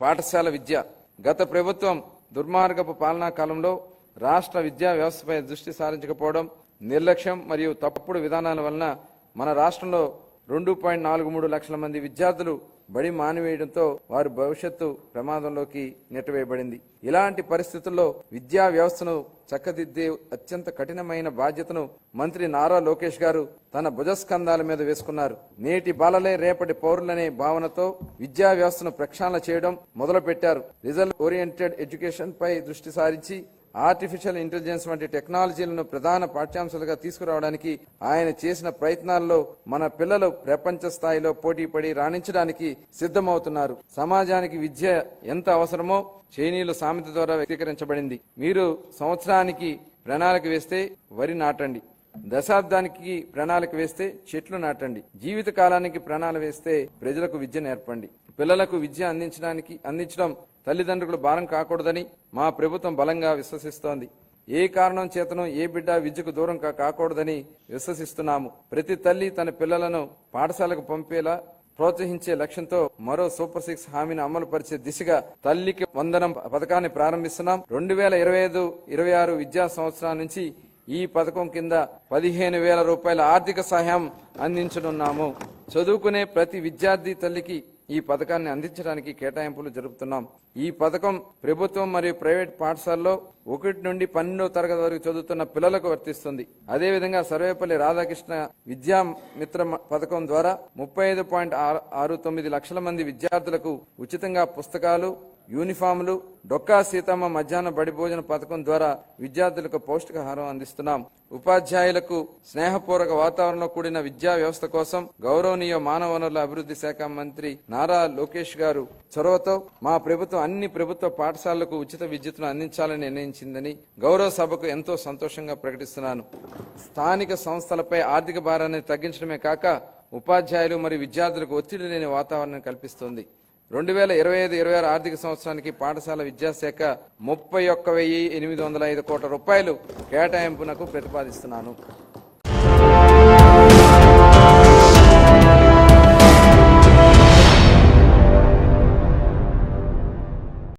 పాఠశాల విద్య. గత ప్రభుత్వం దుర్మార్గపు పాలనా కాలంలో రాష్ట్ర విద్యా వ్యవస్థపై దృష్టి సారించకపోవడం, నిర్లక్ష్యం మరియు తప్పుడు విధానాల వలన మన రాష్ట్రంలో 2.43 లక్షల మంది విద్యార్థులు బడి మానివేయడంతో వారి భవిష్యత్తు ప్రమాదంలోకి నెట్టివేయబడింది. ఇలాంటి పరిస్థితుల్లో విద్యా వ్యవస్థను చక్కదిద్దే అత్యంత కఠినమైన బాధ్యతను మంత్రి నారా లోకేష్ గారు తన భుజస్కంధాల మీద వేసుకున్నారు. నేటి బాలలే రేపటి పౌరులనే భావనతో విద్యా వ్యవస్థను ప్రక్షాళన చేయడం మొదలుపెట్టారు. రిజల్ట్ ఓరియంటెడ్ ఎడ్యుకేషన్ పై దృష్టి సారించి ఆర్టిఫిషియల్ ఇంటెలిజెన్స్ వంటి టెక్నాలజీలను ప్రధాన పాఠ్యాంశాలుగా తీసుకురావడానికి ఆయన చేసిన ప్రయత్నాల్లో మన పిల్లలు ప్రపంచ స్థాయిలో పోటీపడి రాణించడానికి సిద్ధమవుతున్నారు. సమాజానికి విద్య ఎంత అవసరమో చైనీయుల సామెత ద్వారా వ్యక్తీకరించబడింది. మీరు సంవత్సరానికి ప్రణాళిక వేస్తే వరి నాటండి, దశాబ్దానికి ప్రణాళిక వేస్తే చెట్లు నాటండి, జీవిత కాలానికి ప్రణాళిక వేస్తే ప్రజలకు విద్య నేర్పండి. పిల్లలకు విద్య అందించడం తల్లిదండ్రులు భారం కాకూడదని మా ప్రభుత్వం బలంగా విశ్వసిస్తోంది. ఏ కారణం చేతను ఏ బిడ్డ విద్యకు దూరం కాకూడదని విశ్వసిస్తున్నాము. ప్రతి తల్లి తన పిల్లలను పాఠశాలకు పంపేలా ప్రోత్సహించే లక్ష్యంతో మరో సూపర్ 6 హామీని అమలు పరిచే దిశగా తల్లికి వందనం పథకాన్ని ప్రారంభిస్తున్నాం. 2025-26 విద్యా సంవత్సరం నుంచి ఈ పథకం కింద 15,000 రూపాయల ఆర్థిక సహాయం అందించనున్నాము. చదువుకునే ప్రతి విద్యార్థి తల్లికి ఈ పథకాన్ని అందించడానికి కేటాయింపులు జరుపుతున్నాం. ఈ పథకం ప్రభుత్వం మరియు ప్రైవేట్ పాఠశాలలో 1 నుండి 12వ తరగతి వరకు చదువుతున్న పిల్లలకు వర్తిస్తుంది. అదేవిధంగా సర్వేపల్లి రాధాకృష్ణ విద్యా మిత్ర పథకం ద్వారా 35.69 లక్షల మంది విద్యార్థులకు ఉచితంగా పుస్తకాలు, యూనిఫామ్లు, డొక్కా సీతమ్మ మధ్యాహ్న బడి భోజన పథకం ద్వారా విద్యార్థులకు పౌష్టికాహారం అందిస్తున్నాం. ఉపాధ్యాయులకు స్నేహపూర్వక వాతావరణంలో కూడిన విద్యా వ్యవస్థ కోసం గౌరవనీయ మానవ వనరుల అభివృద్ధి శాఖ మంత్రి నారా లోకేష్ గారు చొరవతో మా ప్రభుత్వం అన్ని ప్రభుత్వ పాఠశాలలకు ఉచిత విద్యుత్తును అందించాలని నిర్ణయించిందని గౌరవ సభకు ఎంతో సంతోషంగా ప్రకటిస్తున్నాను. స్థానిక సంస్థలపై ఆర్థిక భారాన్ని తగ్గించడమే కాక ఉపాధ్యాయులు మరియు విద్యార్థులకు ఒత్తిడి లేని వాతావరణం కల్పిస్తుంది. 2025-26 ఆర్థిక సంవత్సరానికి పాఠశాల విద్యాశాఖ 31,805 కోట్ల రూపాయలు కేటాయింపునకు ప్రతిపాదిస్తున్నాను.